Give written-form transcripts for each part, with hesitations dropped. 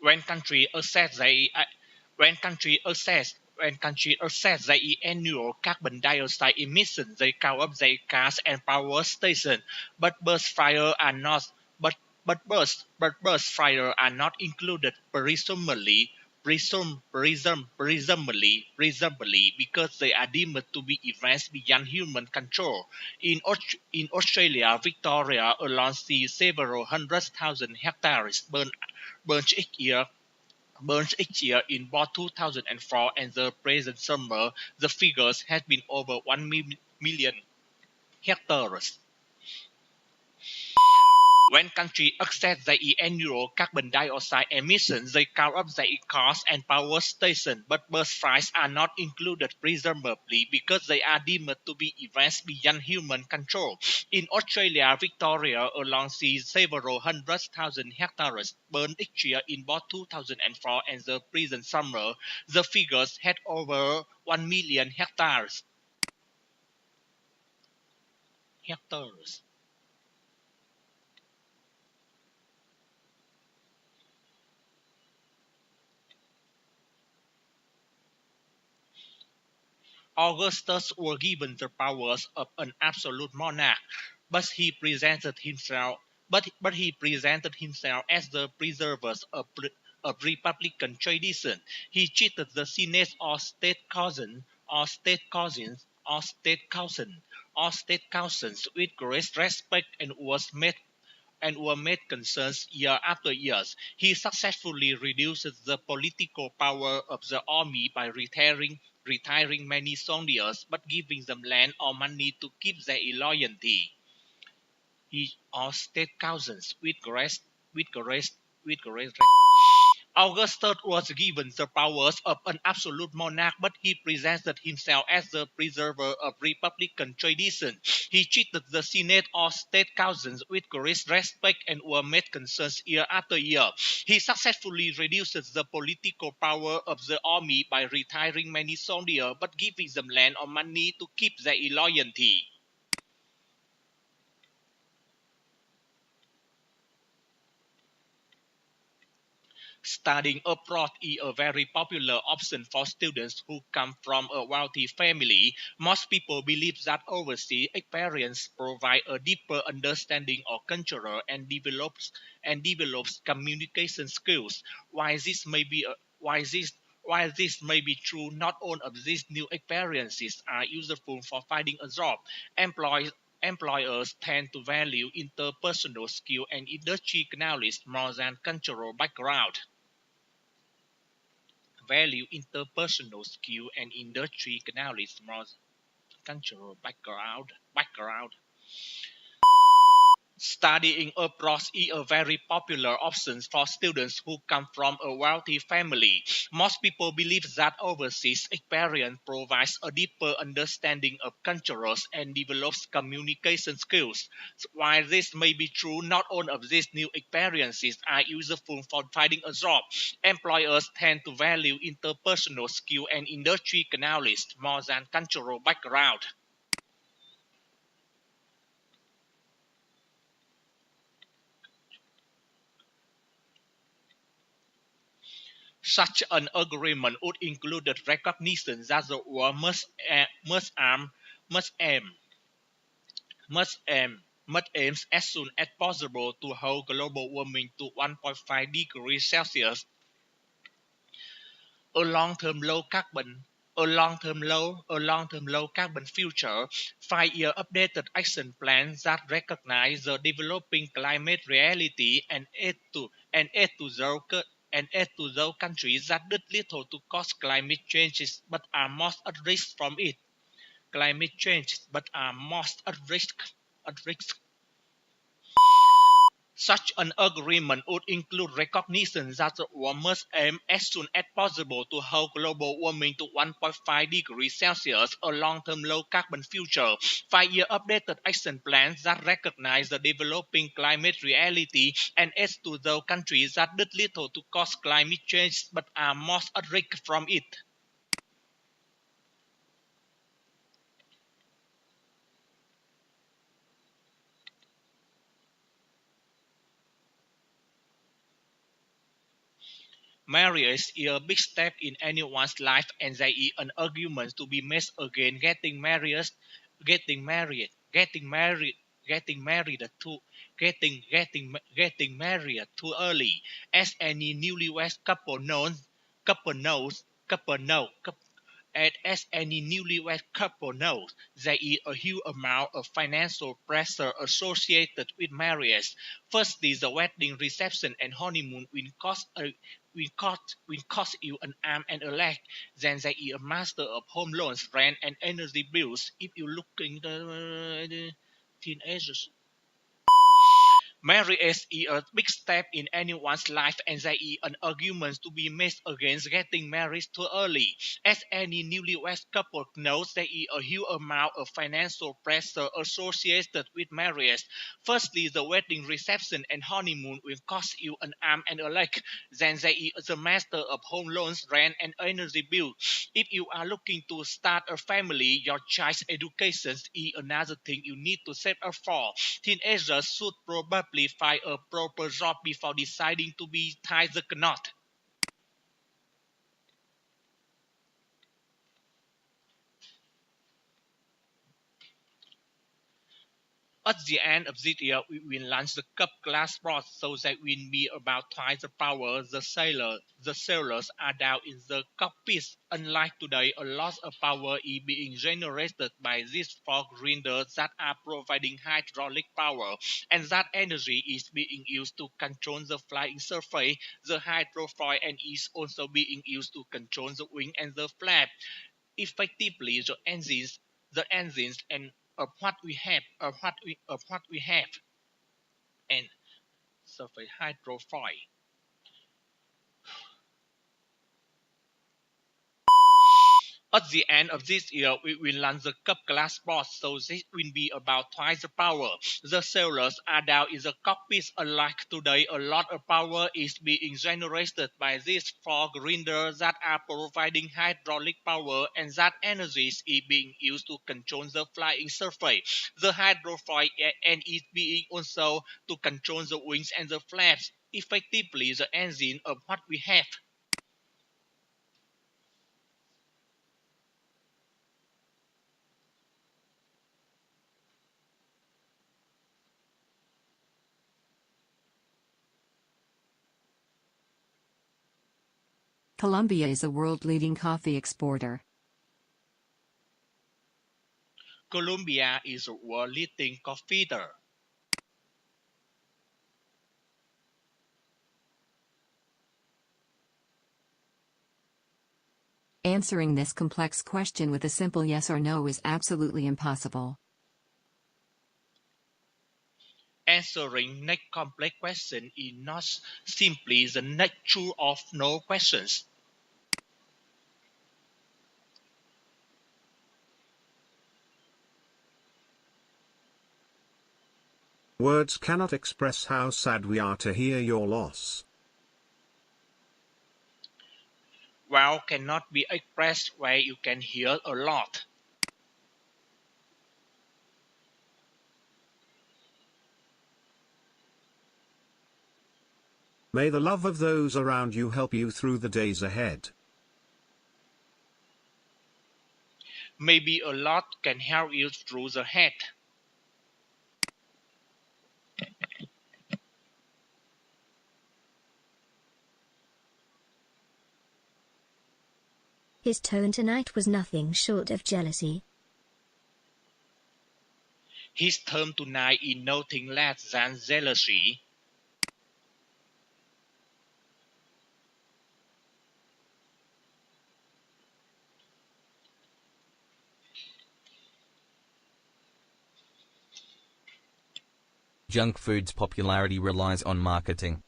when country assess their when country assess their annual carbon dioxide emissions, they count up their cars and power station, but burst fire are not but burst fire are not included presumably because they are deemed to be events beyond human control. In Australia, Victoria alone sees several hundred thousand hectares burned each year in both 2004 and the present summer. The figures have been over 1 million hectares. When countries assess their annual carbon dioxide emissions, they count up their cars and power stations, but burst fires are not included presumably because they are deemed to be events beyond human control. In Australia, Victoria alone sees several hundred thousand hectares burned each year in both 2004 and the present summer. The figures had over 1 million hectares. Augustus was given the powers of an absolute monarch, but he presented himself but he presented himself as the preserver of republican tradition. He cheated the Senate or state cousins with great respect and were made concerns year after year. He successfully reduced the political power of the army by retiring many soldiers but giving them land or money to keep their loyalty. He or state cousins with great Augustus was given the powers of an absolute monarch, but he presented himself as the preserver of republican tradition. He treated the Senate or state councils with great respect and were made concerns year after year. He successfully reduced the political power of the army by retiring many soldiers, but giving them land or money to keep their loyalty. Studying abroad is a very popular option for students who come from a wealthy family. Most people believe that overseas experience provide a deeper understanding of culture and develops communication skills. While this may be a, while this may be true, not all of these new experiences are useful for finding a job. Employers tend to value interpersonal skill and industry knowledge more than cultural background. Value interpersonal skill and industry knowledge more cultural background. Studying abroad is a very popular option for students who come from a wealthy family. Most people believe that overseas experience provides a deeper understanding of cultures and develops communication skills. While this may be true, not all of these new experiences are useful for finding a job. Employers tend to value interpersonal skill and industry knowledge more than cultural background. Such an agreement would include the recognition that the world must aim, must aims as soon as possible to hold global warming to 1.5 degrees Celsius, a long-term low carbon, a long-term low carbon future. 5-year updated action plans that recognize the developing climate reality and aid to those countries that did little to cause climate changes but are most at risk from it. Climate change but are most at risk. Such an agreement would include recognition that the world must aim as soon as possible to halt global warming to 1.5 degrees Celsius, a long-term low-carbon future. 5-year updated action plans that recognize the developing climate reality and aid to those countries that did little to cause climate change but are most at risk from it. Marriage is a big step in anyone's life, and there is an argument to be made against getting married, getting married too, getting married too early. As any newlywed couple knows, and as any newlywed couple knows, there is a huge amount of financial pressure associated with marriage. Firstly, the wedding reception and honeymoon will cost you an arm and a leg. Then there is a master of home loans, rent, and energy bills. If you look in the teenagers. Marriage is a big step in anyone's life, and there is an argument to be made against getting married too early. As any newlywed couple knows, there is a huge amount of financial pressure associated with marriage. Firstly, the wedding reception and honeymoon will cost you an arm and a leg. Then there is the master of home loans, rent, and energy bill. If you are looking to start a family, your child's education is another thing you need to save up for. Teenagers should probably find a proper job before deciding to be tie the knot. At the end of this year, we will launch the Cup class board so that will be about twice the power the sailors are down in the cockpit. Unlike today, a lot of power is being generated by these four grinders that are providing hydraulic power, and that energy is being used to control the flying surface, the hydrofoil, and is also being used to control the wing and the flap. Effectively, the engines and of what we have and surface hydrofoil. At the end of this year, we will launch the Cup class board, so this will be about twice the power. The sailors are down in the cockpit. Unlike today, a lot of power is being generated by these four grinders that are providing hydraulic power, and that energy is being used to control the flying surface, the hydrofoil, and is being also to control the wings and the flaps. Effectively, the engine of what we have. Colombia is a world-leading coffee exporter. Colombia is a world-leading coffee exporter. Answering this complex question with a simple yes or no is absolutely impossible. Answering next complex question is not simply the nature of no questions. Words cannot express how sad we are to hear your loss. Wow cannot be expressed where you can hear a lot. May the love of those around you help you through the days ahead. Maybe a lot can help you through the head. His tone tonight was nothing short of jealousy. His term tonight is nothing less than jealousy. Junk food's popularity relies on marketing.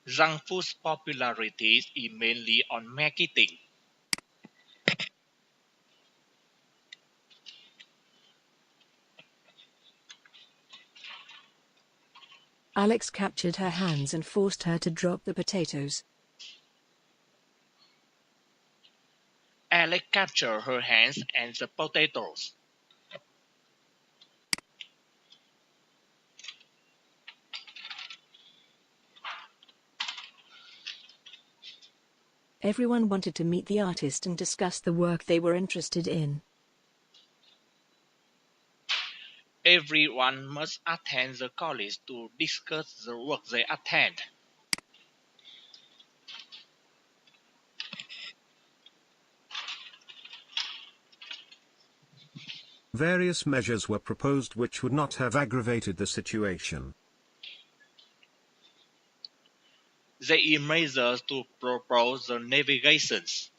Junk food's popularity is mainly on marketing. Alex captured her hands and forced her to drop the potatoes. Alex captured her hands and the potatoes. Everyone wanted to meet the artist and discuss the work they were interested in. Everyone must attend the college to discuss the work they attend. Various measures were proposed which would not have aggravated the situation. They measures to propose the navigations.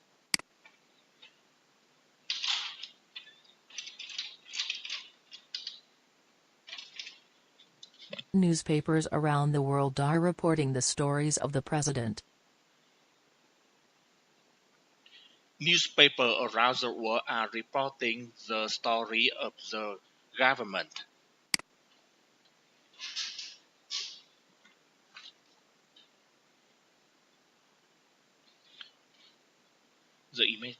Newspapers around the world are reporting the stories of the president. Newspapers around the world are reporting the story of the government. The image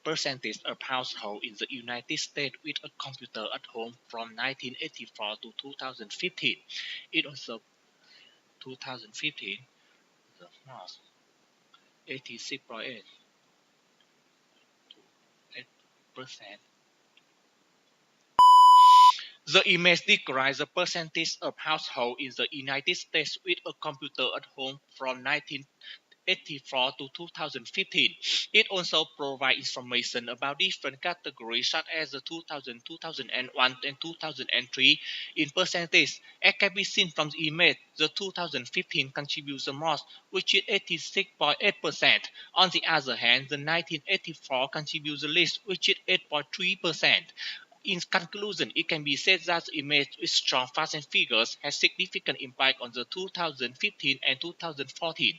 percentage of households in the United States with a computer at home from 1984 to 2015. It also 2015, the most 86.8% percent. The image describes the percentage of households in the United States with a computer at home from 1984 to 2015. It also provides information about different categories such as the 2000, 2001, and 2003 in percentage. As can be seen from the image, the 2015 contributes the most, which is 86.8%. On the other hand, the 1984 contributes the least, which is 8.3%. In conclusion, it can be said that the image with strong facts and figures has significant impact on the 2015 and 2014.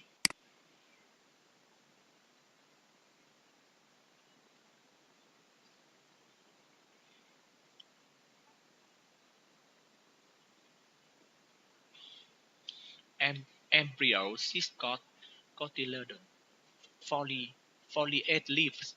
Embryo cyst cotyledon, foliate leaves.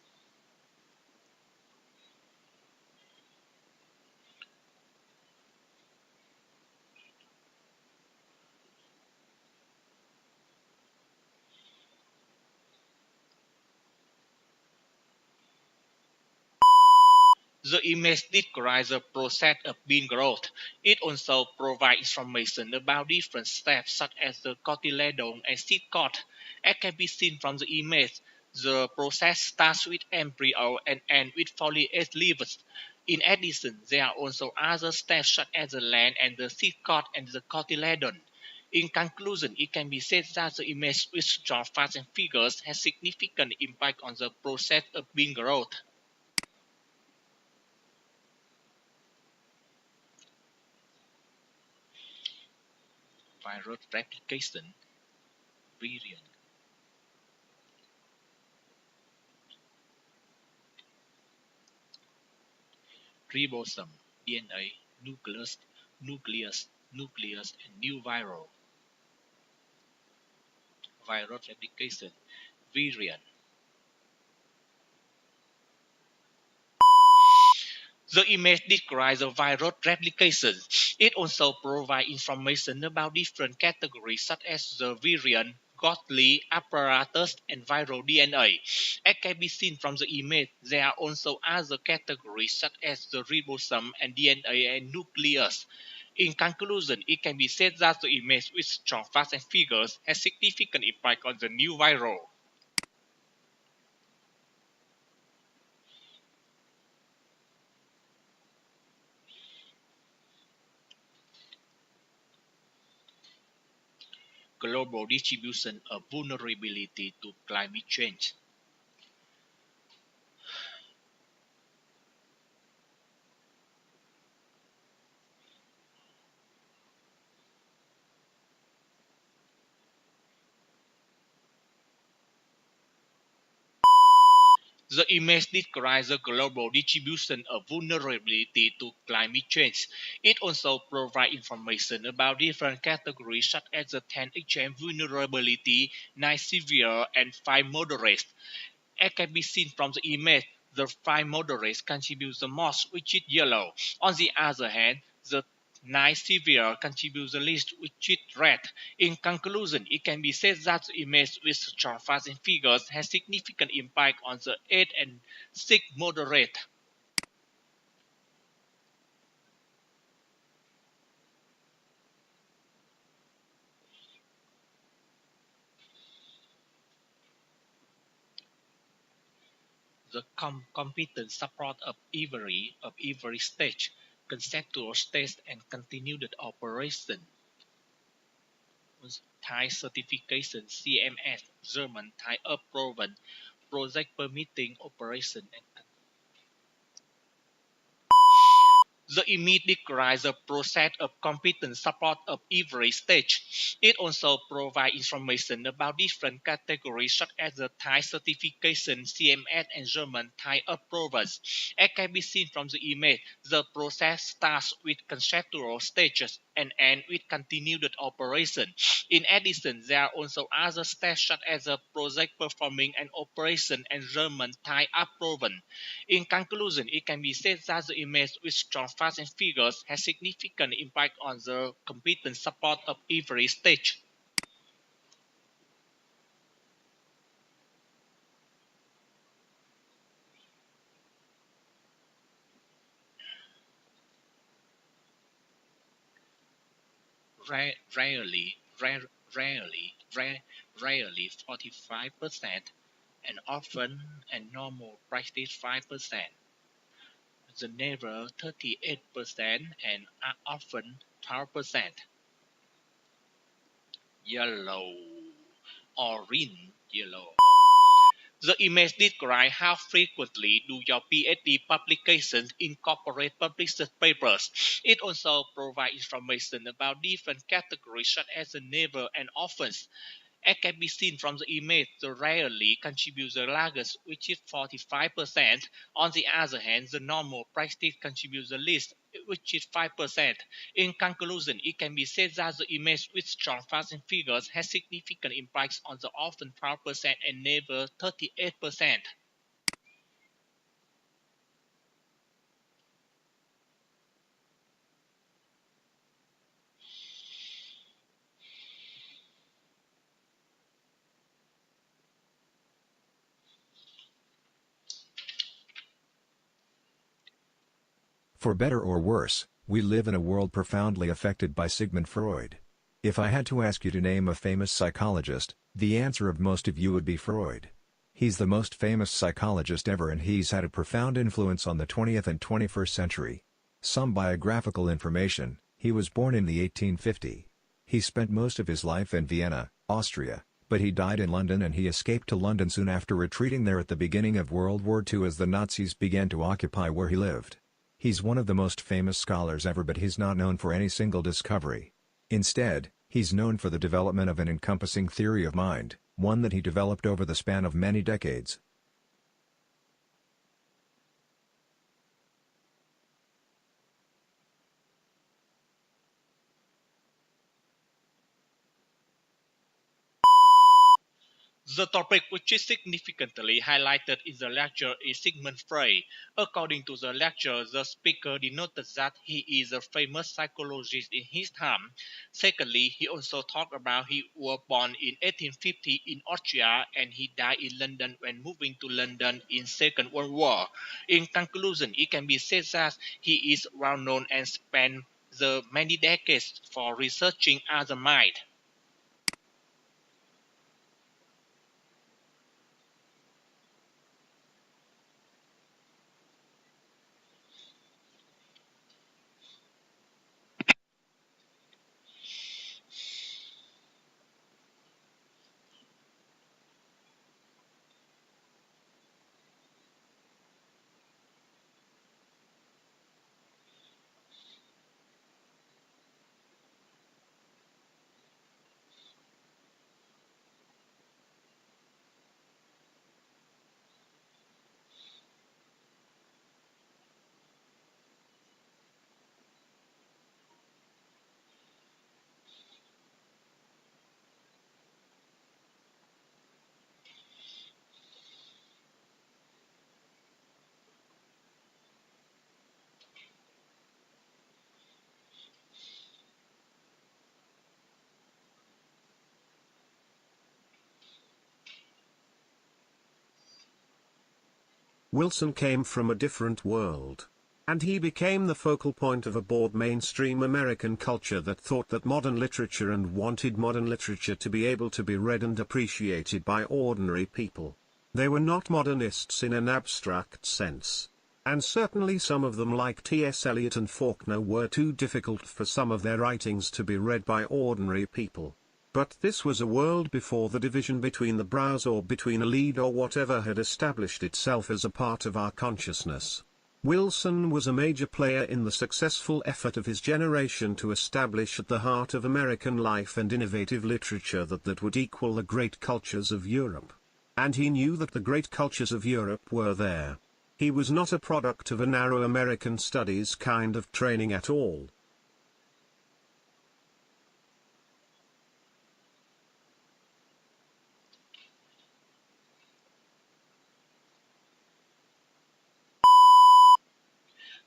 The image describes the process of bean growth. It also provides information about different steps such as the cotyledon and seed coat. As can be seen from the image, the process starts with embryo and ends with foliate leaves. In addition, there are also other steps such as the land and the seed coat and the cotyledon. In conclusion, it can be said that the image with strong facts and figures has significant impact on the process of bean growth. Virus replication, virion, ribosome, DNA, nucleus, and new virus replication, virion. The image describes the viral replication. It also provides information about different categories such as the virion, Golgi apparatus, and viral DNA. As can be seen from the image, there are also other categories such as the ribosome and DNA and nucleus. In conclusion, it can be said that the image with strong facts and figures has significant impact on the new viral. Global distribution of vulnerability to climate change. The image describes the global distribution of vulnerability to climate change. It also provides information about different categories such as the 10 extreme vulnerability, 9 severe, and 5 moderate. As can be seen from the image, the 5 moderate contributes the most, which is yellow. On the other hand, the 9 severe contribute the least which is red. In conclusion, it can be said that the image with strong fasting figures has significant impact on the 8 and 6 moderate. The competent support of every stage, conceptual stage and continued operation. Thai certification CMS, German Thai approval, project permitting operation and the image describes the process of competent support of every stage. It also provides information about different categories such as the Thai certification, CMS, and German Thai approvals. As can be seen from the image, the process starts with conceptual stages and ends with continued operation. In addition, there are also other steps such as the project performing an operation and German Thai approval. In conclusion, it can be said that the image with strong facts and figures has significant impact on the competent support of every stage. Rarely, rarely 45%, and often and normal practice 5%. The never 38% and are often 12%. Yellow, orange, yellow. The image describes how frequently do your PhD publications incorporate published papers. It also provides information about different categories such as the never and often. As can be seen from the image, the rarely contributes the largest, which is 45%. On the other hand, the normal practice contributes the least, which is 5%. In conclusion, it can be said that the image with strong facts and figures has significant impacts on the often 12% and never 38%. For better or worse, we live in a world profoundly affected by Sigmund Freud. If I had to ask you to name a famous psychologist, the answer of most of you would be Freud. He's the most famous psychologist ever and he's had a profound influence on the 20th and 21st century. Some biographical information: he was born in the 1850. He spent most of his life in Vienna, Austria, but he died in London and he escaped to London soon after retreating there at the beginning of World War II as the Nazis began to occupy where he lived. He's one of the most famous scholars ever, but he's not known for any single discovery. Instead, he's known for the development of an encompassing theory of mind, one that he developed over the span of many decades. The topic which is significantly highlighted in the lecture is Sigmund Freud. According to the lecture, the speaker denoted that he is a famous psychologist in his time. Secondly, he also talked about he was born in 1850 in Austria and he died in London when moving to London in Second World War. In conclusion, it can be said that he is well known and spent the many decades for researching other mind. Wilson came from a different world. And he became the focal point of a broad mainstream American culture that thought that modern literature and wanted modern literature to be able to be read and appreciated by ordinary people. They were not modernists in an abstract sense. And certainly some of them like T.S. Eliot and Faulkner were too difficult for some of their writings to be read by ordinary people. But this was a world before the division between the brows or between a lead or whatever had established itself as a part of our consciousness. Wilson was a major player in the successful effort of his generation to establish at the heart of American life and innovative literature that would equal the great cultures of Europe. And he knew that the great cultures of Europe were there. He was not a product of a narrow American studies kind of training at all.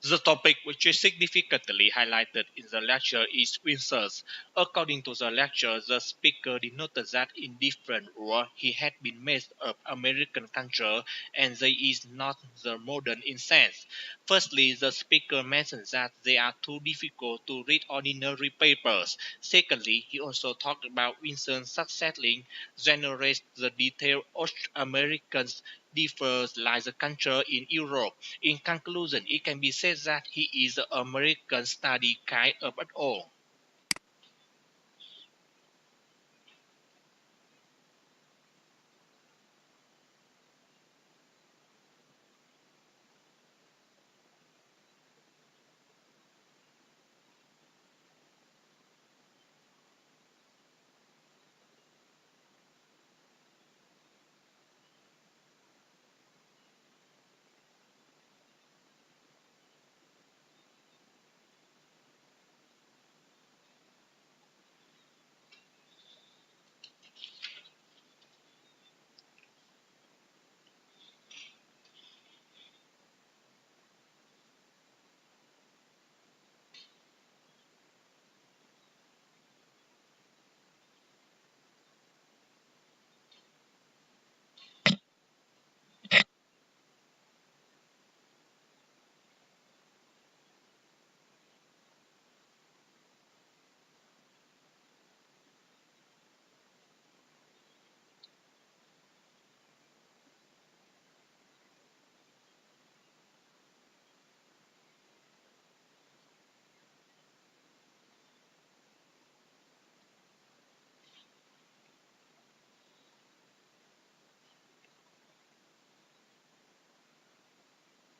The topic which is significantly highlighted in the lecture is Windsors. According to the lecture, the speaker denoted that in different war he had been made of American culture and they is not the modern in sense. Firstly, the speaker mentioned that they are too difficult to read ordinary papers. Secondly, he also talked about Winston's successfully generate the detail of Americans differs like the culture in Europe. In conclusion, it can be said that he is the American study guide of it all.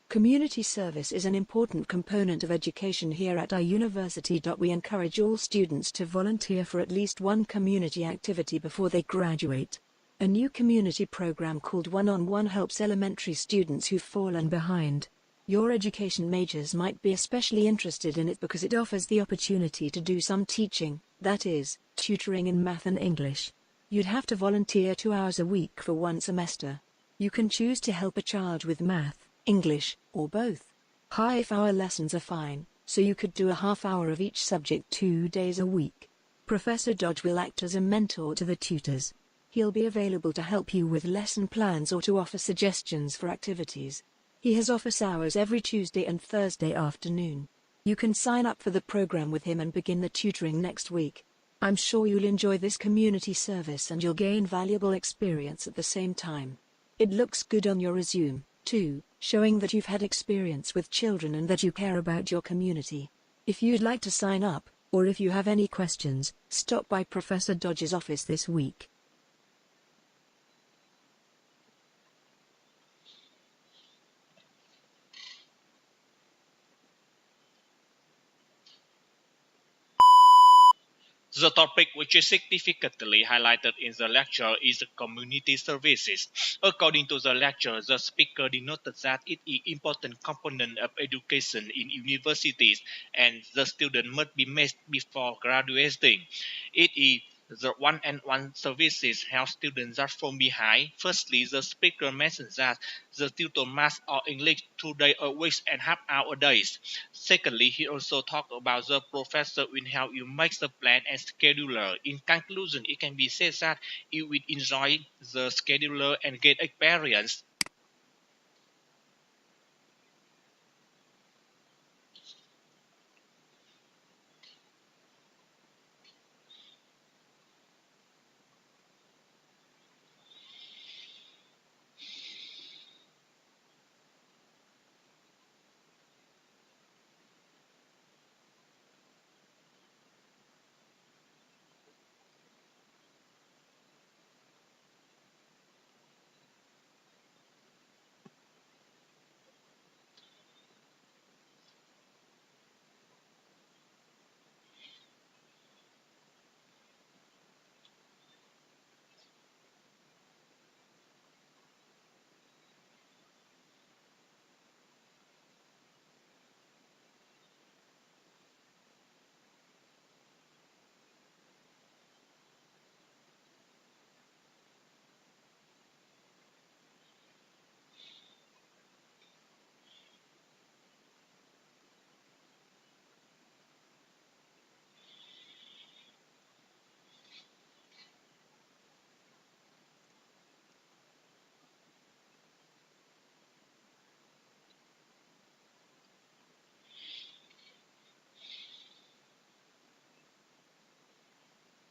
Community service is an important component of education here at our university. We encourage all students to volunteer for at least one community activity before they graduate. A new community program called One-on-One helps elementary students who've fallen behind. Your education majors might be especially interested in it because it offers the opportunity to do some teaching, that is, tutoring in math and English. You'd have to volunteer 2 hours a week for one semester. You can choose to help a child with math, English, or both. Half-hour lessons are fine, so you could do a half hour of each subject 2 days a week. Professor Dodge will act as a mentor to the tutors. He'll be available to help you with lesson plans or to offer suggestions for activities. He has office hours every Tuesday and Thursday afternoon. You can sign up for the program with him and begin the tutoring next week. I'm sure you'll enjoy this community service and you'll gain valuable experience at the same time. It looks good on your resume, too, showing that you've had experience with children and that you care about your community. If you'd like to sign up, or if you have any questions, stop by Professor Dodge's office this week. The topic which is significantly highlighted in the lecture is community services. According to the lecture, the speaker denoted that it is an important component of education in universities and the student must be made before graduating. It is the one-on-one services help students that fall behind. Firstly, the speaker mentions that the tutor math or English 2 days a week and half-hour days. Secondly, he also talked about the professor will help you make the plan and scheduler. In conclusion, it can be said that you will enjoy the scheduler and get experience.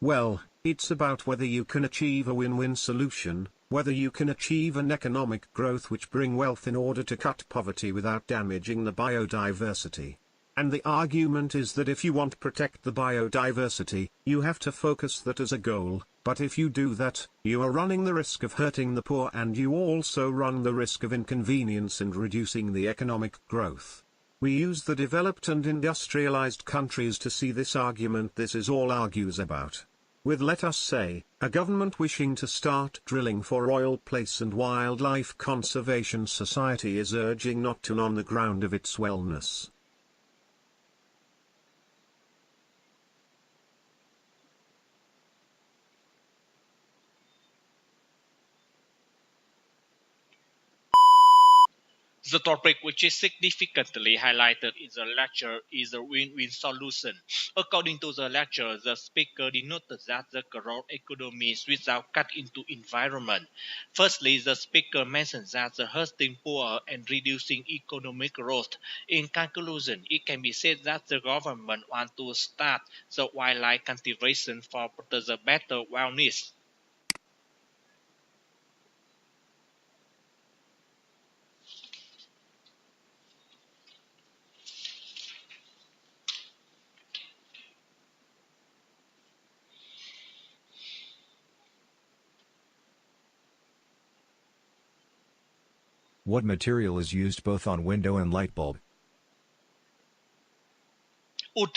Well, it's about whether you can achieve a win-win solution, whether you can achieve an economic growth which bring wealth in order to cut poverty without damaging the biodiversity. And the argument is that if you want to protect the biodiversity, you have to focus that as a goal, but if you do that, you are running the risk of hurting the poor and you also run the risk of inconvenience and reducing the economic growth. We use the developed and industrialized countries to see this argument. This is all argues about. With, let us say, a government wishing to start drilling for oil. Place and Wildlife Conservation Society is urging not to on the ground of its wellness. The topic which is significantly highlighted in the lecture is the win-win solution. According to the lecture, the speaker denoted that the growth economies without cut into environment. Firstly, the speaker mentioned that the hurting poor and reducing economic growth. In conclusion, it can be said that the government wants to start the wildlife cultivation for the better wellness. What material is used both on window and light bulb? Wood.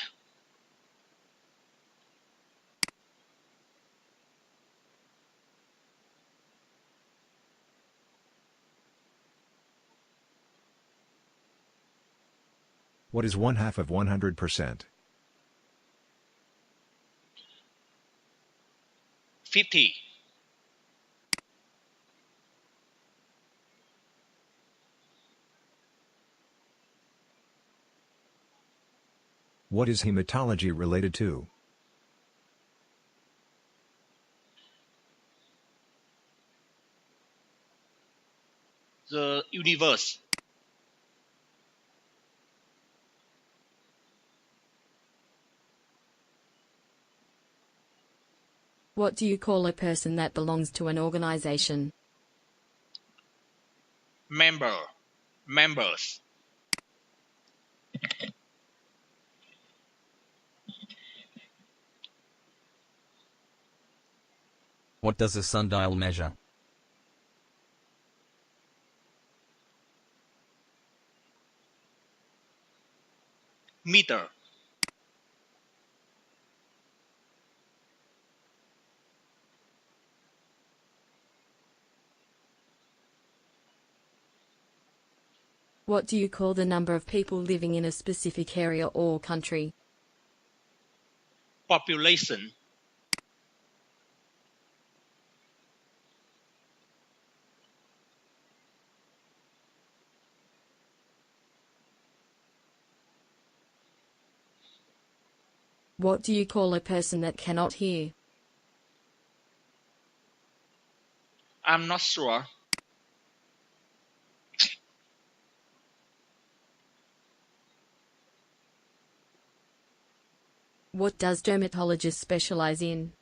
What is 1/2 of 100%? 50. What is hematology related to? The universe. What do you call a person that belongs to an organization? Members. What does a sundial measure? Meter. What do you call the number of people living in a specific area or country? Population. What do you call a person that cannot hear? I'm not sure. What does dermatologist specialize in?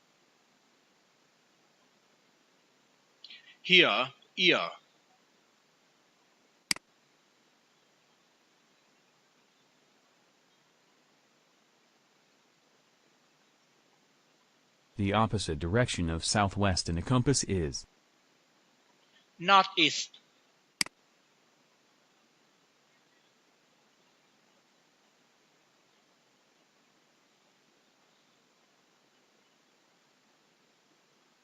Ear. The opposite direction of southwest in a compass is Northeast.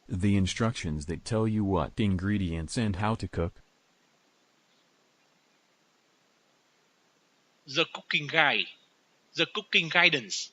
the instructions that tell you what ingredients and how to cook. The cooking guide. The cooking guidance.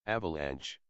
Avalanche.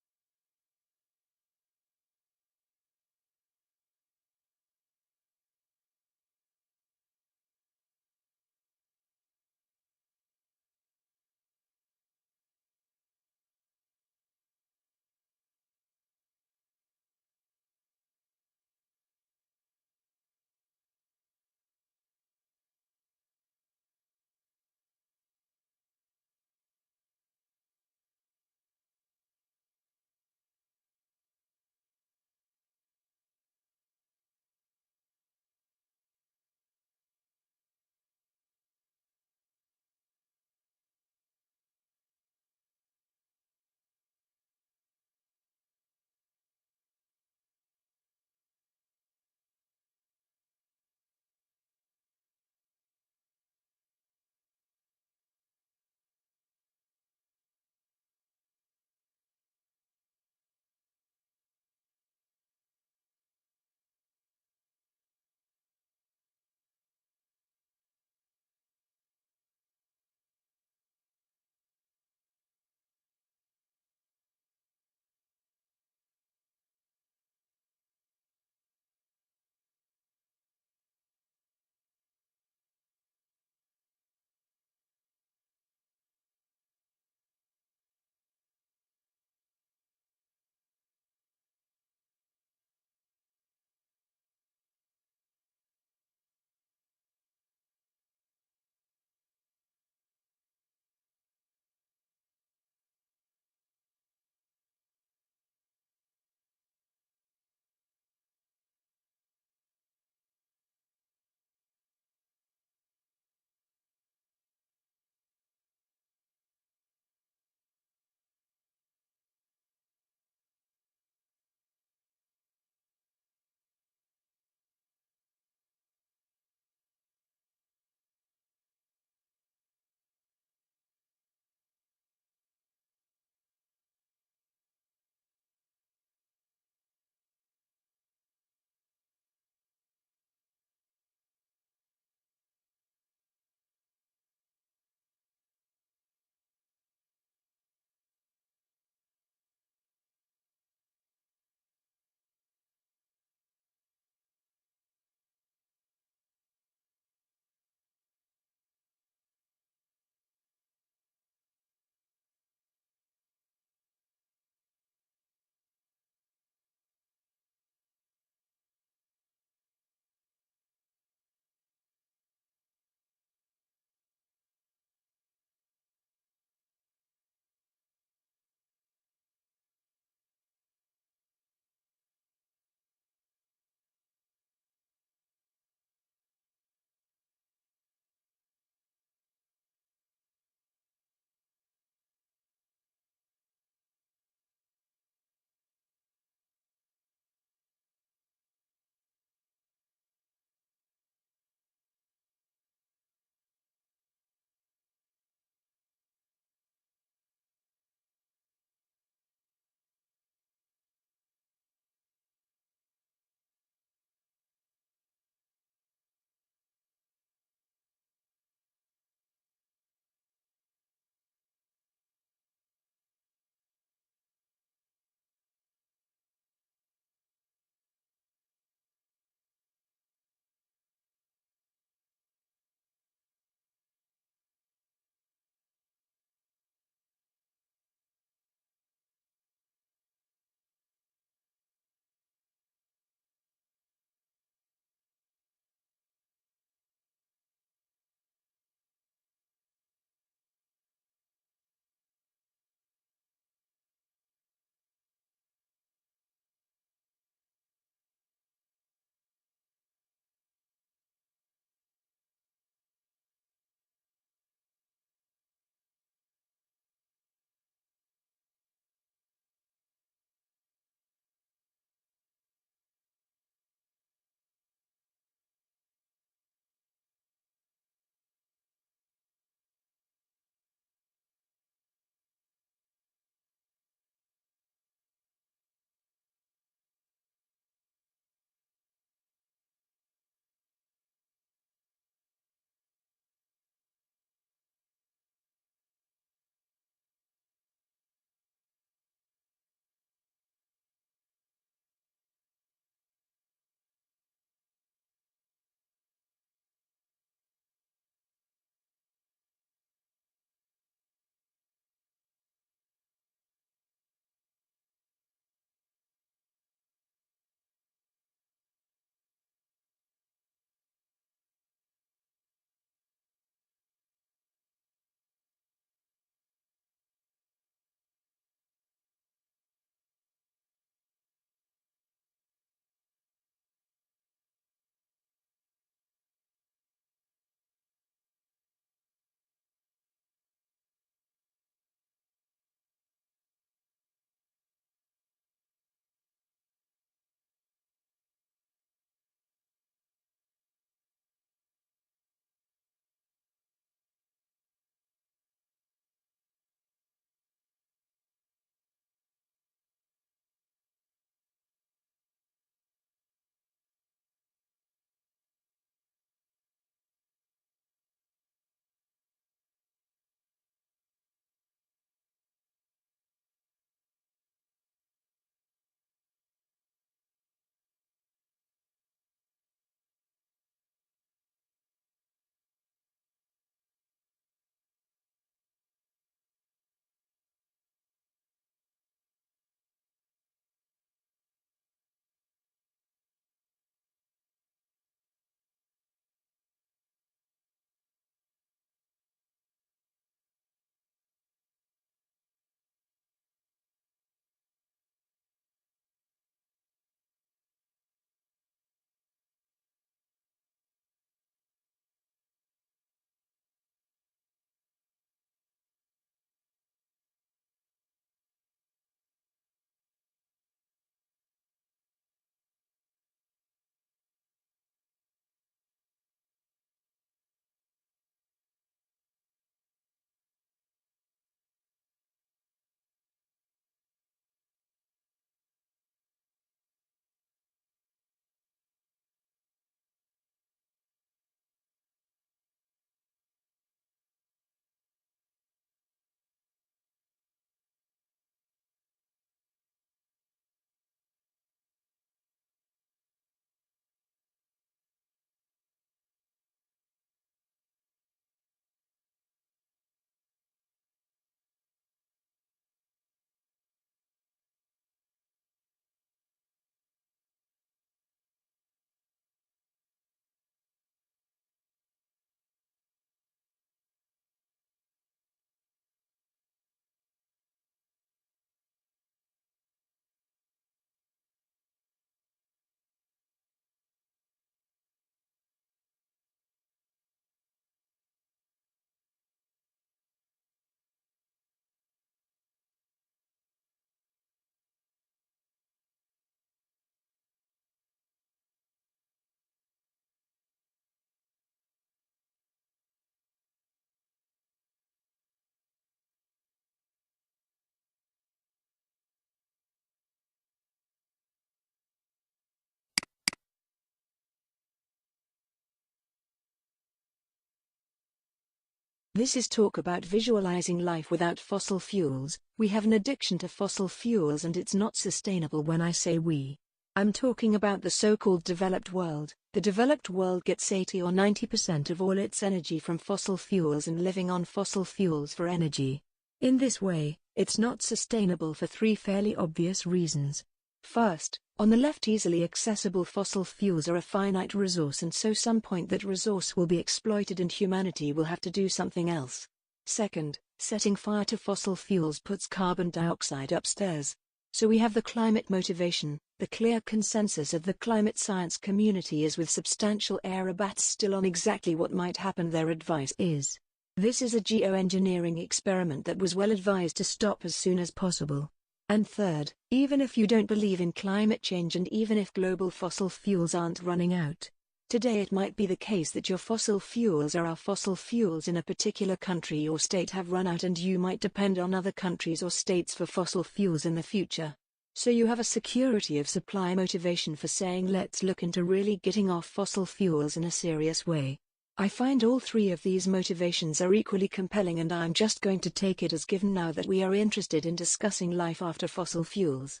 This is talk about visualizing life without fossil fuels. We have an addiction to fossil fuels and it's not sustainable. When I say we, I'm talking about the so-called developed world. The developed world gets 80 or 90% of all its energy from fossil fuels and living on fossil fuels for energy. In this way, it's not sustainable for three fairly obvious reasons. First, on the left, easily accessible fossil fuels are a finite resource, and so some point that resource will be exploited and humanity will have to do something else. Second, setting fire to fossil fuels puts carbon dioxide upstairs. So we have the climate motivation. The clear consensus of the climate science community is, with substantial air abats still on exactly what might happen, their advice is, this is a geoengineering experiment that was well advised to stop as soon as possible. And third, even if you don't believe in climate change and even if global fossil fuels aren't running out, today it might be the case that your fossil fuels or our fossil fuels in a particular country or state have run out, and you might depend on other countries or states for fossil fuels in the future. So you have a security of supply motivation for saying, let's look into really getting off fossil fuels in a serious way. I find all three of these motivations are equally compelling, and I'm just going to take it as given now that we are interested in discussing life after fossil fuels.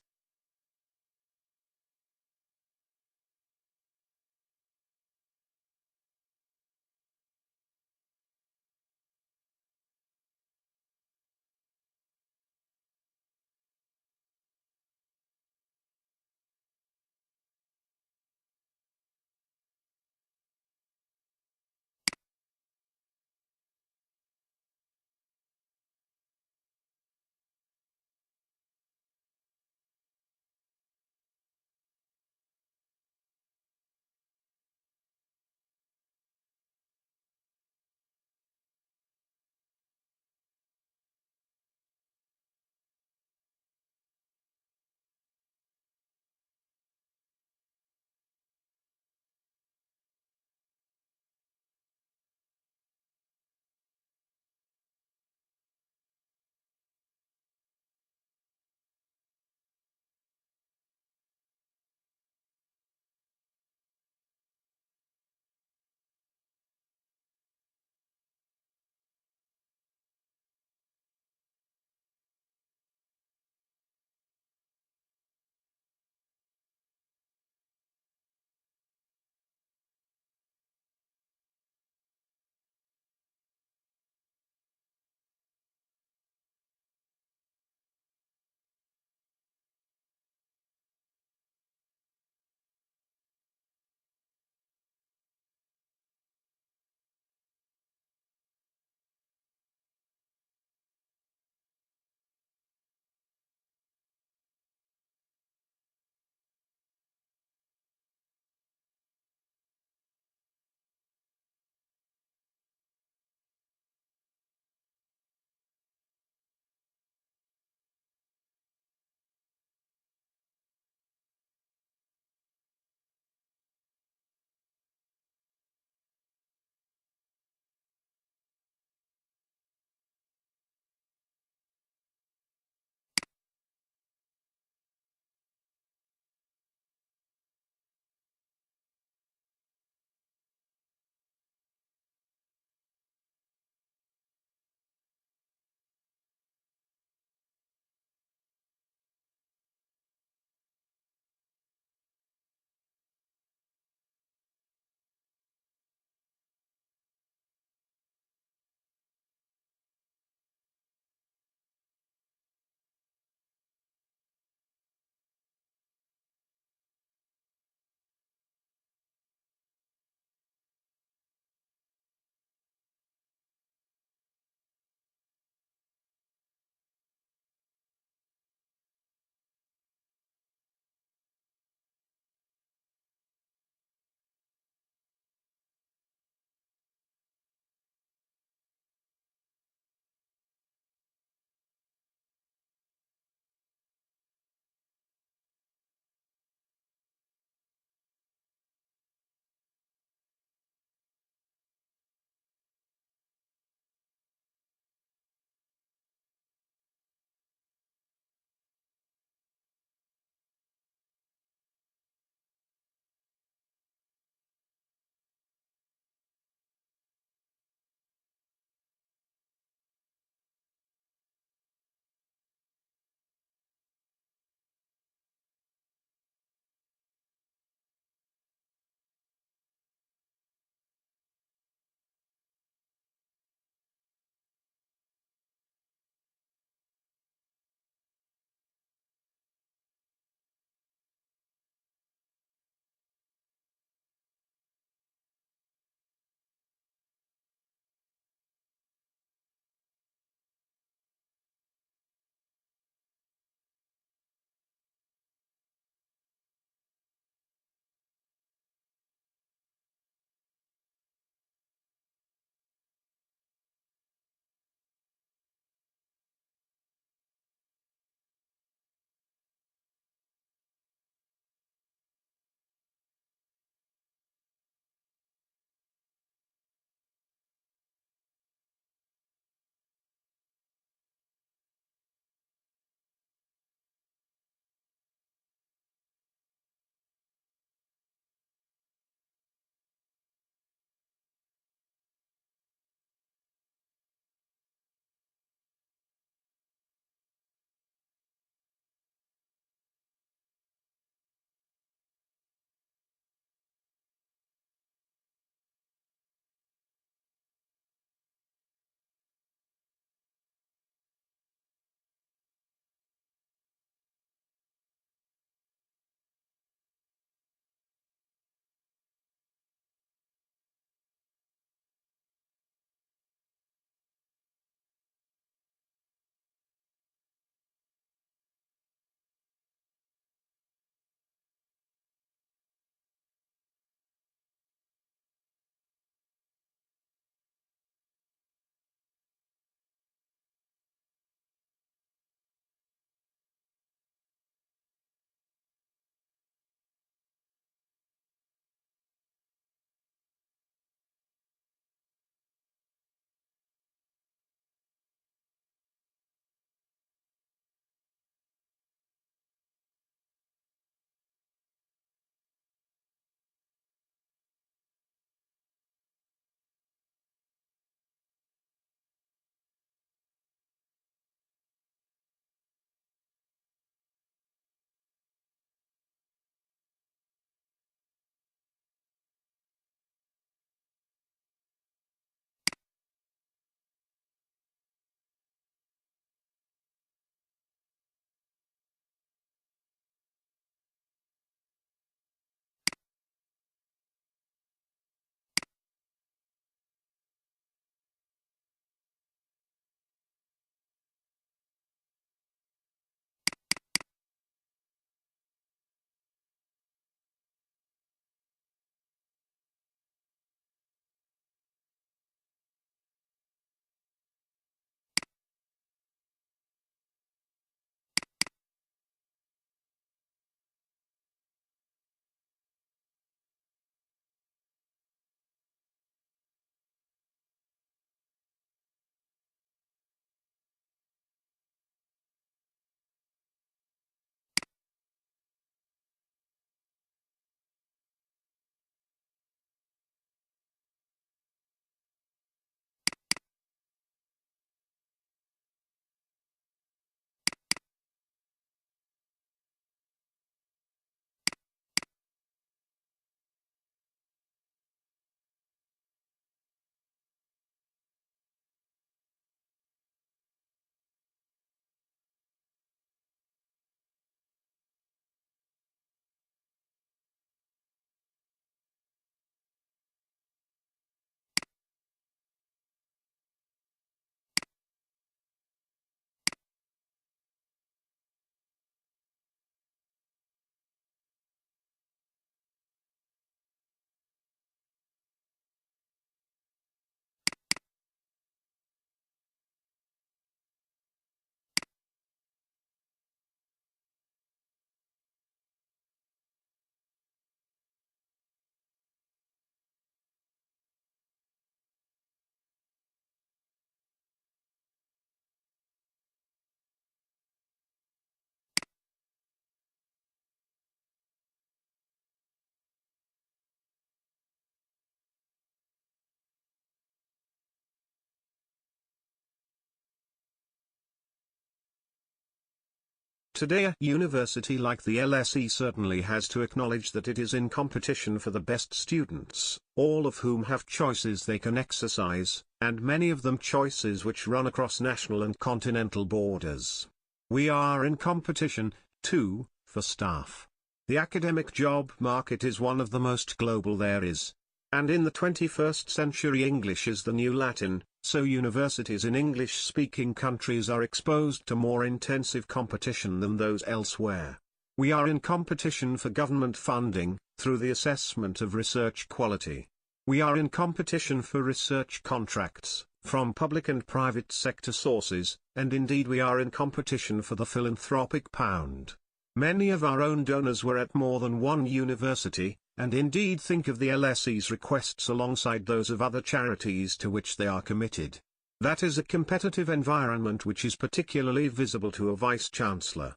Today a university like the LSE certainly has to acknowledge that it is in competition for the best students, all of whom have choices they can exercise, and many of them choices which run across national and continental borders. We are in competition, too, for staff. The academic job market is one of the most global there is. And in the 21st century English is the new Latin, so universities in English-speaking countries are exposed to more intensive competition than those elsewhere. We are in competition for government funding, through the assessment of research quality. We are in competition for research contracts, from public and private sector sources, and indeed we are in competition for the philanthropic pound. Many of our own donors were at more than one university, and indeed think of the LSE's requests alongside those of other charities to which they are committed. That is a competitive environment which is particularly visible to a vice-chancellor.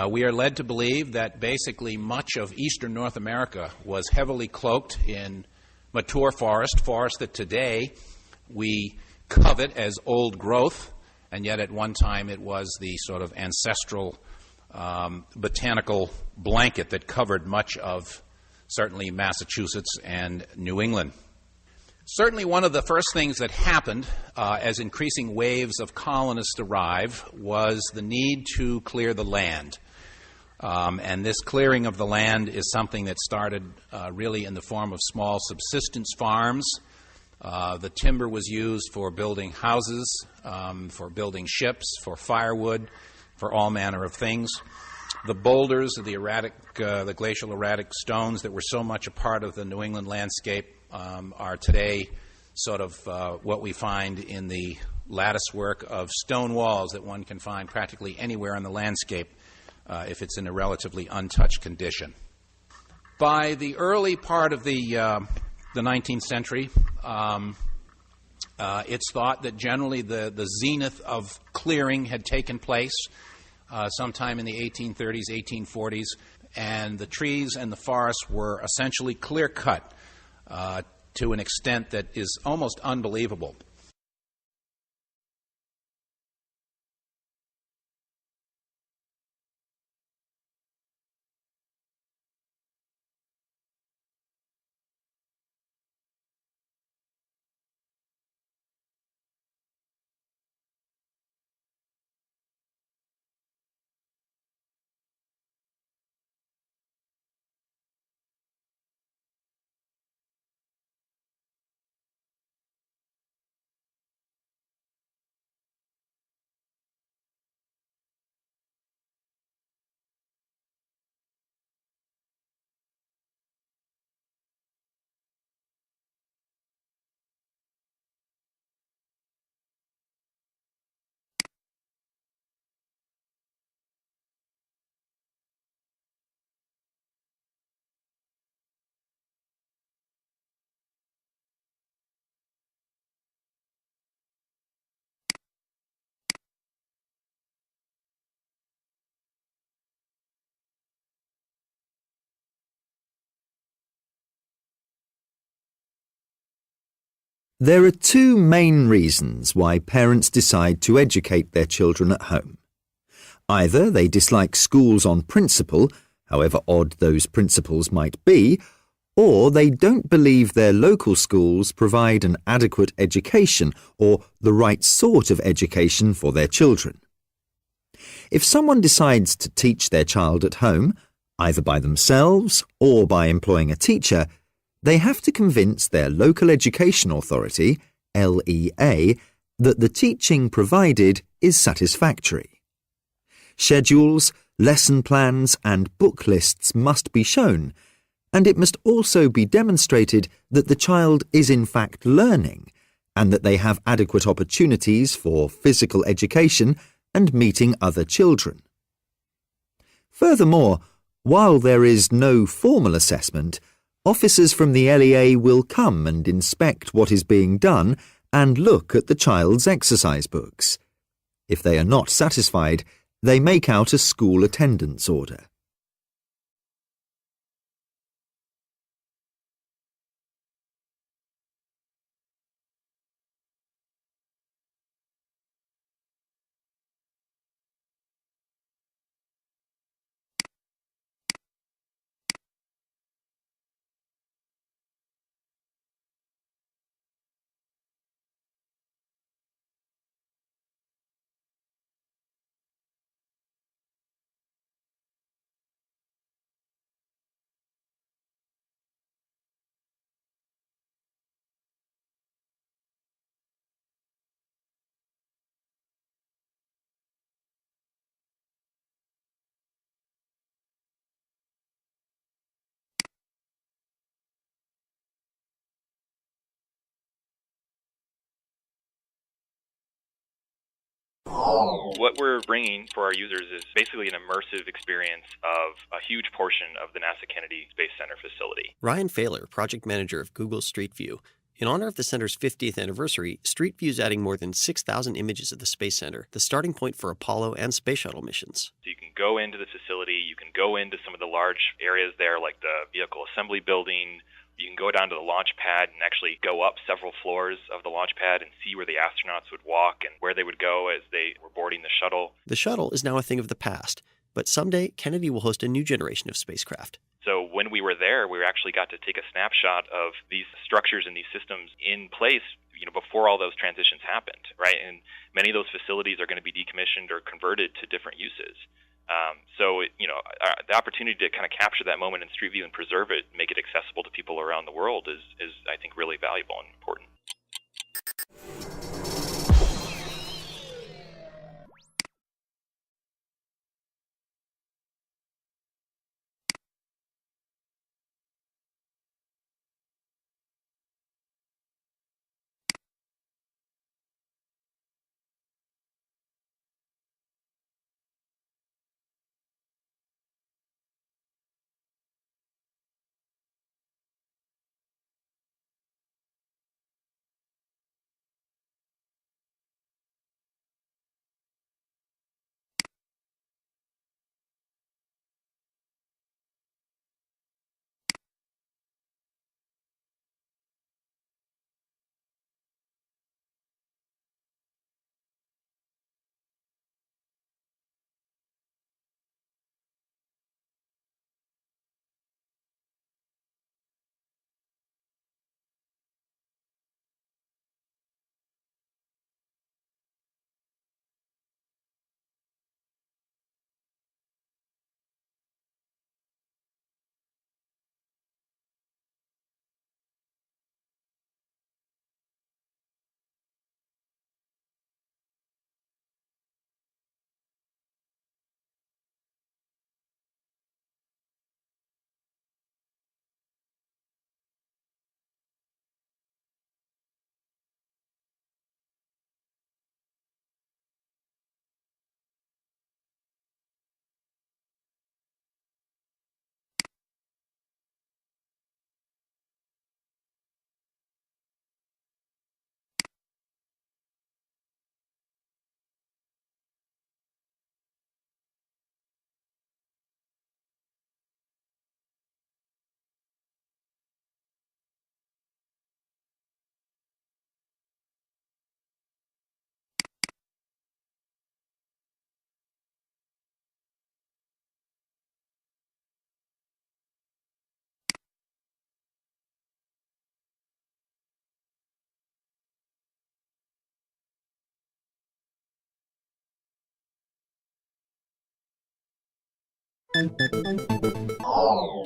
We are led to believe that basically much of eastern North America was heavily cloaked in mature forest that today we covet as old growth, and yet at one time it was the sort of ancestral botanical blanket that covered much of certainly Massachusetts and New England. Certainly one of the first things that happened as increasing waves of colonists arrived was the need to clear the land. And this clearing of the land is something that started really in the form of small subsistence farms. The timber was used for building houses, for building ships, for firewood, for all manner of things. The boulders of the glacial erratic stones that were so much a part of the New England landscape are today sort of what we find in the lattice work of stone walls that one can find practically anywhere in the landscape if it's in a relatively untouched condition. By the early part of the 19th century, it's thought that generally the zenith of clearing had taken place sometime in the 1830s, 1840s, and the trees and the forests were essentially clear-cut to an extent that is almost unbelievable. There are two main reasons why parents decide to educate their children at home. Either they dislike schools on principle, however odd those principles might be, or they don't believe their local schools provide an adequate education or the right sort of education for their children. If someone decides to teach their child at home, either by themselves or by employing a teacher, they have to convince their local education authority, LEA, that the teaching provided is satisfactory. Schedules, lesson plans and book lists must be shown, and it must also be demonstrated that the child is in fact learning and that they have adequate opportunities for physical education and meeting other children. Furthermore, while there is no formal assessment, officers from the LEA will come and inspect what is being done and look at the child's exercise books. If they are not satisfied, they make out a school attendance order. What we're bringing for our users is basically an immersive experience of a huge portion of the NASA Kennedy Space Center facility. Ryan Failer, project manager of Google Street View, In honor of the center's 50th anniversary, Street View is adding more than 6,000 images of the Space Center, the starting point for Apollo and Space Shuttle missions. So you can go into the facility, you can go into some of the large areas there, like the vehicle assembly building. You can go down to the launch pad and actually go up several floors of the launch pad and see where the astronauts would walk and where they would go as they were boarding the shuttle. The shuttle is now a thing of the past, but someday Kennedy will host a new generation of spacecraft. So when we were there, we actually got to take a snapshot of these structures and these systems in place, before all those transitions happened, right? And many of those facilities are going to be decommissioned or converted to different uses. The opportunity to kind of capture that moment in Street View and preserve it, make it accessible to people around the world is I think, really valuable and important.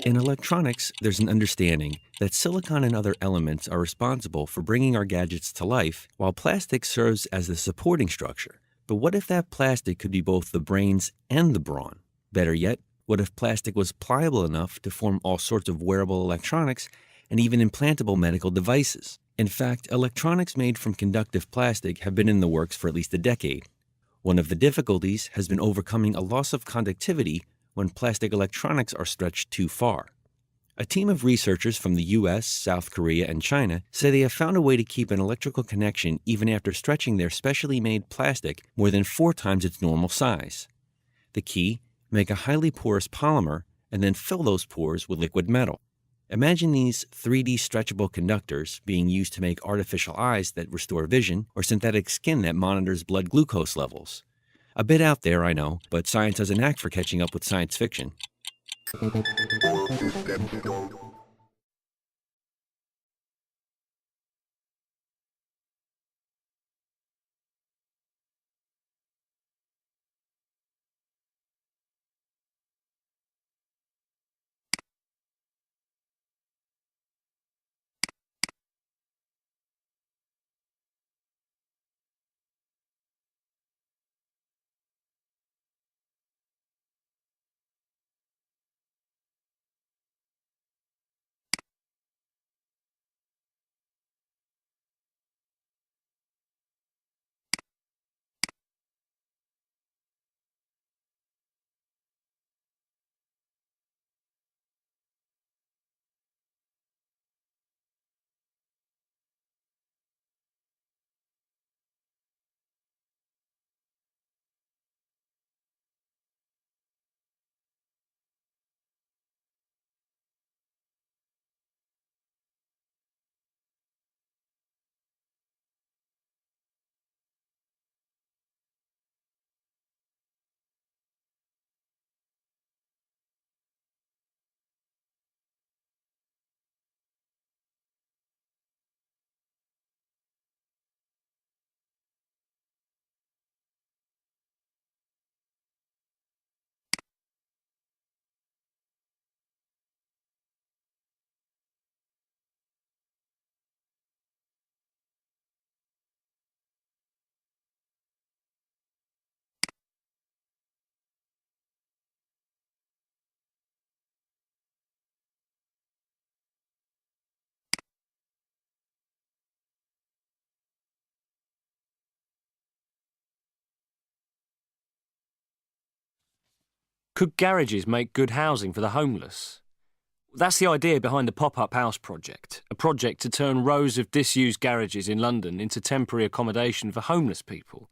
In electronics, there's an understanding that silicon and other elements are responsible for bringing our gadgets to life, while plastic serves as the supporting structure. But what if that plastic could be both the brains and the brawn? Better yet, what if plastic was pliable enough to form all sorts of wearable electronics and even implantable medical devices? In fact, electronics made from conductive plastic have been in the works for at least a decade. One of the difficulties has been overcoming a loss of conductivity when plastic electronics are stretched too far. A team of researchers from the US, South Korea, and China say they have found a way to keep an electrical connection even after stretching their specially made plastic more than 4 times its normal size. The key: make a highly porous polymer and then fill those pores with liquid metal. Imagine these 3D stretchable conductors being used to make artificial eyes that restore vision or synthetic skin that monitors blood glucose levels. A bit out there, I know, but science has a knack for catching up with science fiction. Could garages make good housing for the homeless? That's the idea behind the Pop-Up House project, a project to turn rows of disused garages in London into temporary accommodation for homeless people.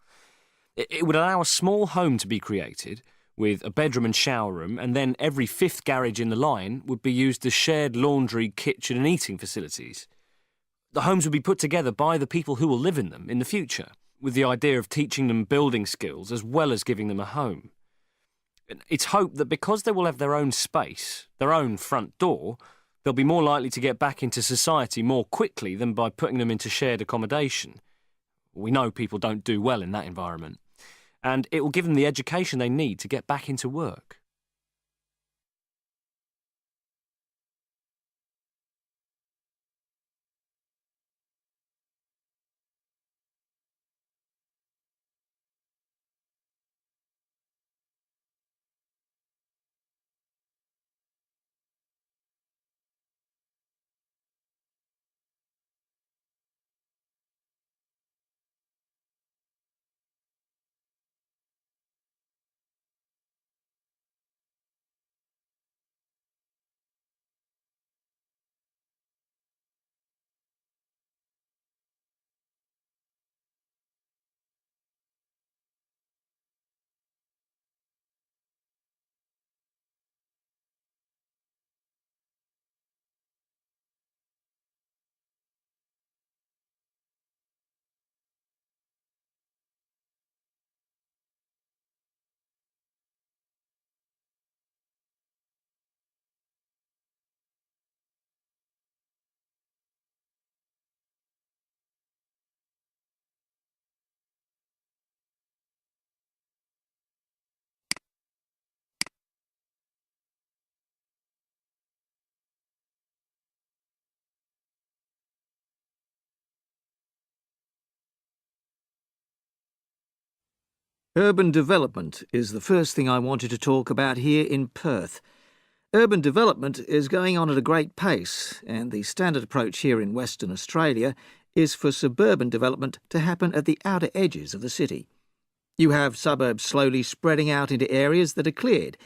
It would allow a small home to be created, with a bedroom and shower room, and then every fifth garage in the line would be used as shared laundry, kitchen and eating facilities. The homes would be put together by the people who will live in them in the future, with the idea of teaching them building skills as well as giving them a home. It's hoped that because they will have their own space, their own front door, they'll be more likely to get back into society more quickly than by putting them into shared accommodation. We know people don't do well in that environment. And it will give them the education they need to get back into work. Urban development is the first thing I wanted to talk about here in Perth. Urban development is going on at a great pace, and the standard approach here in Western Australia is for suburban development to happen at the outer edges of the city. You have suburbs slowly spreading out into areas that are cleared,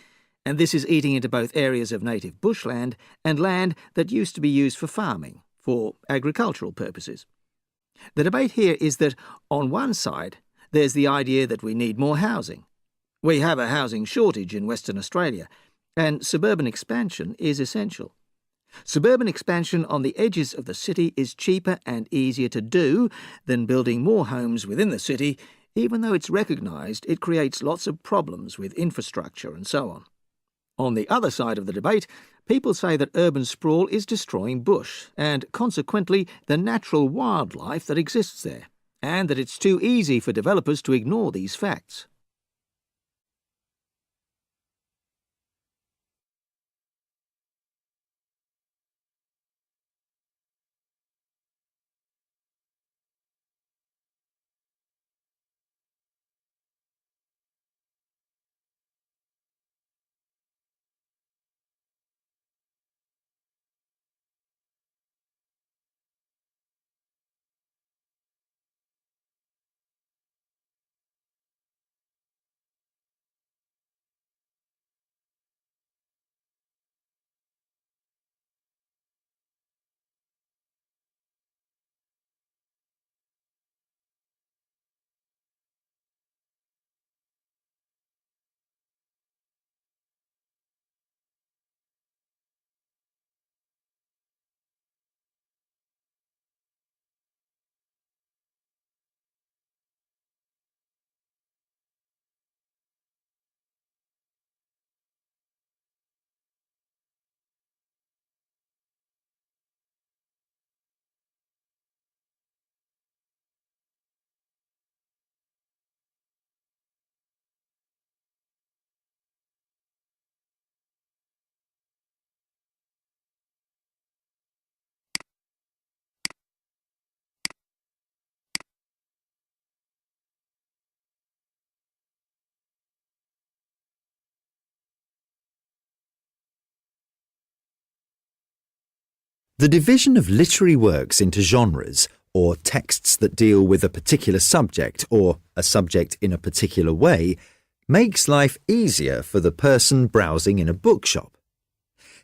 and this is eating into both areas of native bushland and land that used to be used for farming, for agricultural purposes. The debate here is that, on one side, there's the idea that we need more housing. We have a housing shortage in Western Australia, and suburban expansion is essential. Suburban expansion on the edges of the city is cheaper and easier to do than building more homes within the city, even though it's recognised it creates lots of problems with infrastructure and so on. On the other side of the debate, people say that urban sprawl is destroying bush, and consequently the natural wildlife that exists there, and that it's too easy for developers to ignore these facts. The division of literary works into genres, or texts that deal with a particular subject or a subject in a particular way, makes life easier for the person browsing in a bookshop.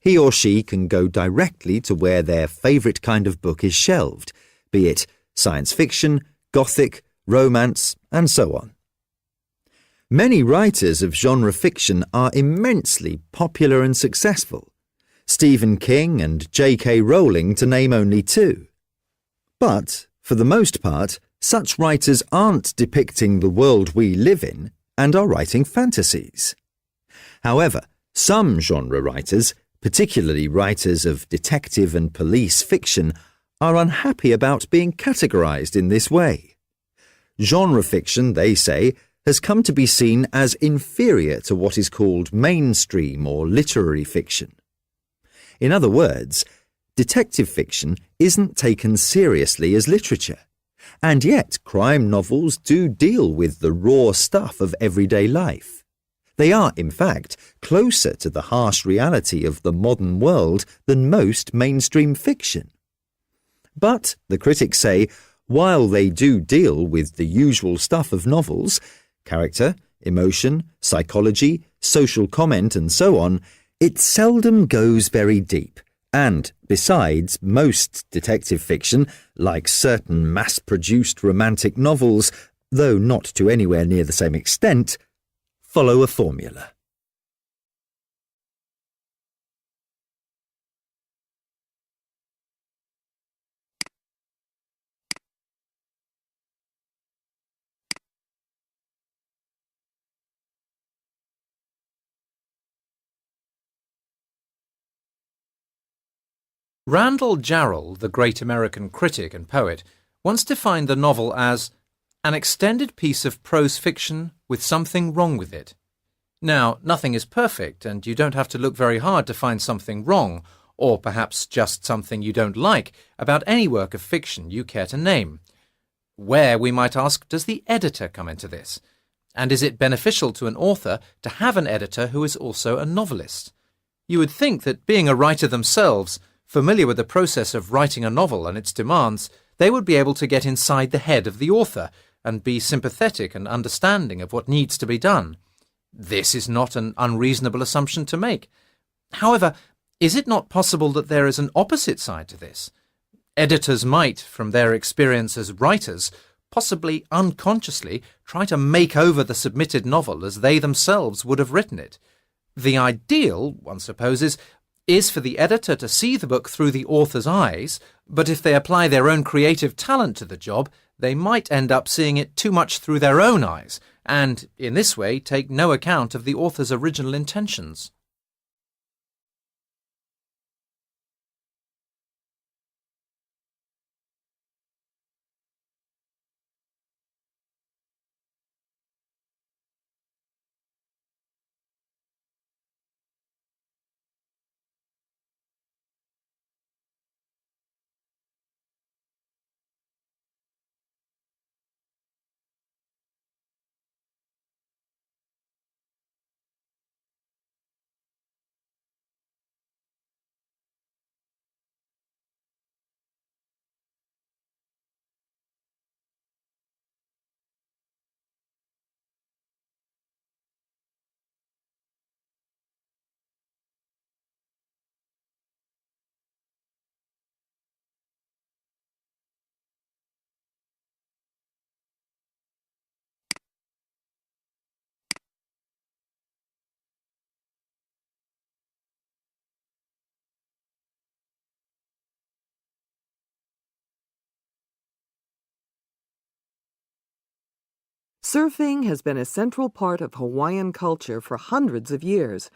He or she can go directly to where their favourite kind of book is shelved, be it science fiction, gothic, romance, and so on. Many writers of genre fiction are immensely popular and successful. Stephen King and J.K. Rowling, to name only two. But, for the most part, such writers aren't depicting the world we live in and are writing fantasies. However, some genre writers, particularly writers of detective and police fiction, are unhappy about being categorized in this way. Genre fiction, they say, has come to be seen as inferior to what is called mainstream or literary fiction. In other words, detective fiction isn't taken seriously as literature, and yet crime novels do deal with the raw stuff of everyday life. They are, in fact, closer to the harsh reality of the modern world than most mainstream fiction. But, the critics say, while they do deal with the usual stuff of novels, character, emotion, psychology, social comment and so on, it seldom goes very deep, and, besides, most detective fiction, like certain mass-produced romantic novels, though not to anywhere near the same extent, follow a formula. Randall Jarrell, the great American critic and poet, once defined the novel as an extended piece of prose fiction with something wrong with it. Now, nothing is perfect, and you don't have to look very hard to find something wrong, or perhaps just something you don't like, about any work of fiction you care to name. Where, we might ask, does the editor come into this? And is it beneficial to an author to have an editor who is also a novelist? You would think that being a writer themselves, familiar with the process of writing a novel and its demands, they would be able to get inside the head of the author and be sympathetic and understanding of what needs to be done. This is not an unreasonable assumption to make. However, is it not possible that there is an opposite side to this? Editors might, from their experience as writers, possibly unconsciously try to make over the submitted novel as they themselves would have written it. The ideal, one supposes, is for the editor to see the book through the author's eyes, but if they apply their own creative talent to the job, they might end up seeing it too much through their own eyes, and, in this way, take no account of the author's original intentions. Surfing has been a central part of Hawaiian culture for hundreds of years.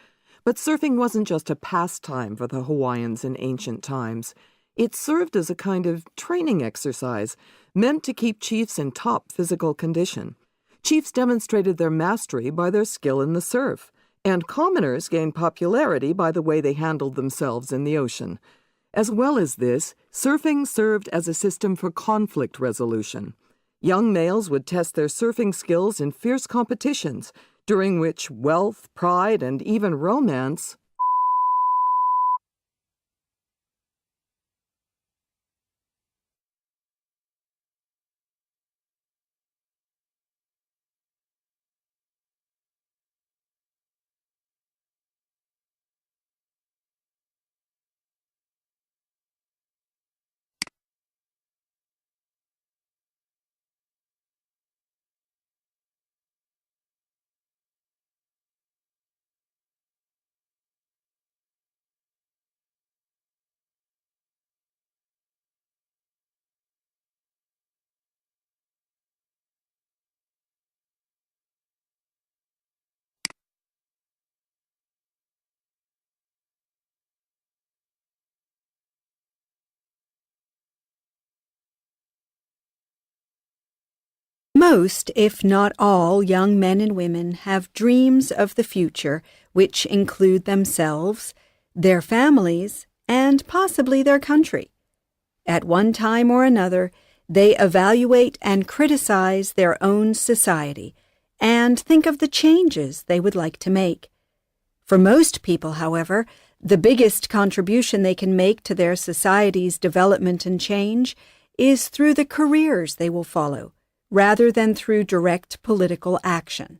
But surfing wasn't just a pastime for the Hawaiians in ancient times. It served as a kind of training exercise, meant to keep chiefs in top physical condition. Chiefs demonstrated their mastery by their skill in the surf, and commoners gained popularity by the way they handled themselves in the ocean. As well as this, surfing served as a system for conflict resolution. Young males would test their surfing skills in fierce competitions, during which wealth, pride, and even romance Most, if not all, young men and women have dreams of the future which include themselves, their families, and possibly their country. At one time or another, they evaluate and criticize their own society and think of the changes they would like to make. For most people, however, the biggest contribution they can make to their society's development and change is through the careers they will follow, rather than through direct political action.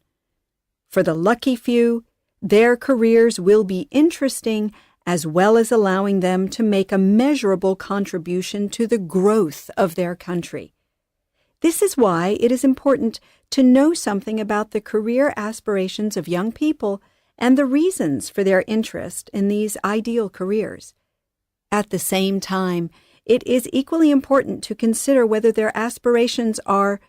For the lucky few, their careers will be interesting as well as allowing them to make a measurable contribution to the growth of their country. This is why it is important to know something about the career aspirations of young people and the reasons for their interest in these ideal careers. At the same time, it is equally important to consider whether their aspirations are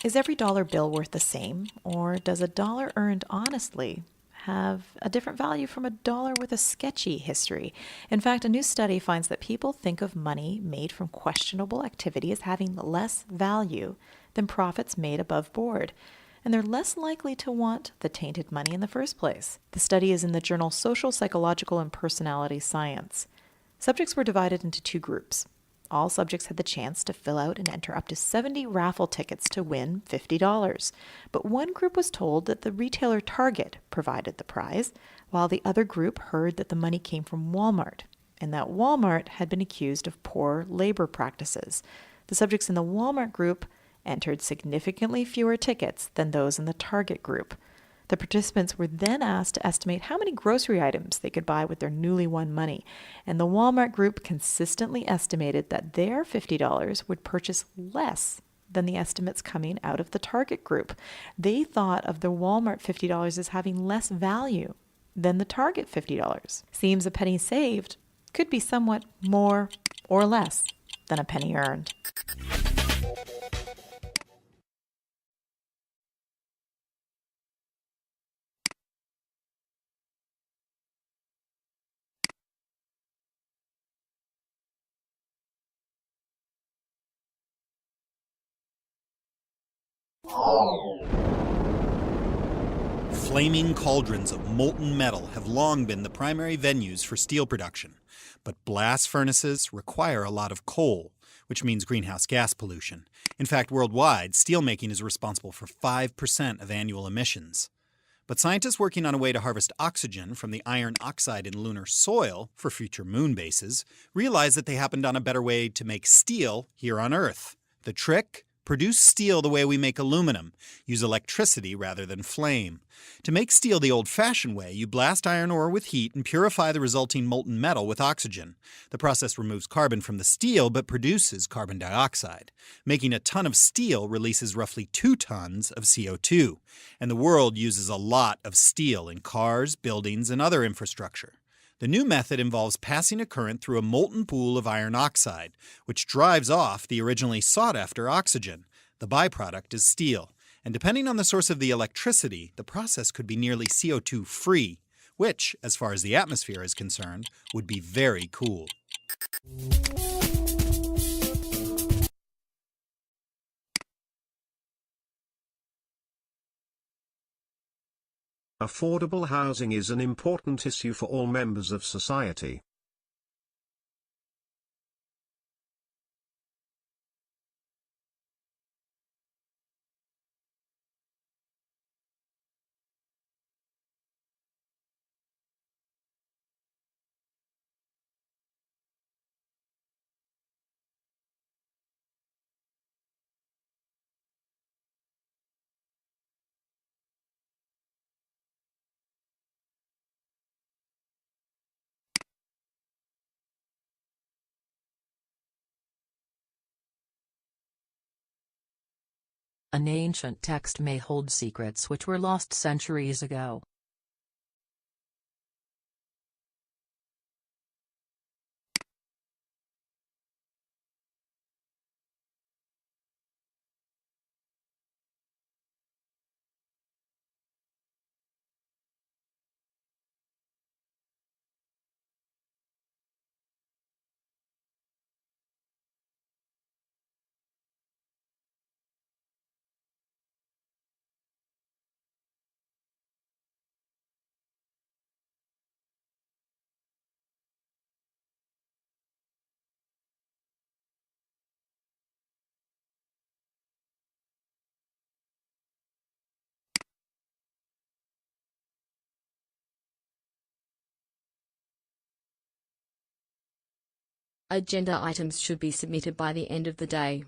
Is every dollar bill worth the same, or does a dollar earned honestly have a different value from a dollar with a sketchy history? In fact, a new study finds that people think of money made from questionable activity as having less value than profits made above board, and they're less likely to want the tainted money in the first place. The study is in the journal Social, Psychological, and Personality Science. Subjects were divided into two groups. All subjects had the chance to fill out and enter up to 70 raffle tickets to win $50. But one group was told that the retailer Target provided the prize, while the other group heard that the money came from Walmart, and that Walmart had been accused of poor labor practices. The subjects in the Walmart group entered significantly fewer tickets than those in the Target group. The participants were then asked to estimate how many grocery items they could buy with their newly won money, and the Walmart group consistently estimated that their $50 would purchase less than the estimates coming out of the Target group. They thought of the Walmart $50 as having less value than the Target $50. Seems a penny saved could be somewhat more or less than a penny earned. Flaming cauldrons of molten metal have long been the primary venues for steel production, but blast furnaces require a lot of coal, which means greenhouse gas pollution. In fact, worldwide, steelmaking is responsible for 5% of annual emissions. But scientists working on a way to harvest oxygen from the iron oxide in lunar soil for future moon bases realized that they happened on a better way to make steel here on Earth. The trick? Produce steel the way we make aluminum. Use electricity rather than flame. To make steel the old-fashioned way, you blast iron ore with heat and purify the resulting molten metal with oxygen. The process removes carbon from the steel but produces carbon dioxide. Making a ton of steel releases roughly 2 tons of CO2, and the world uses a lot of steel in cars, buildings, and other infrastructure. The new method involves passing a current through a molten pool of iron oxide, which drives off the originally sought-after oxygen. The byproduct is steel, and depending on the source of the electricity, the process could be nearly CO2-free, which, as far as the atmosphere is concerned, would be very cool. Affordable housing is an important issue for all members of society. An ancient text may hold secrets which were lost centuries ago. Agenda items should be submitted by the end of the day.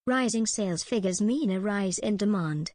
Rising sales figures mean a rise in demand.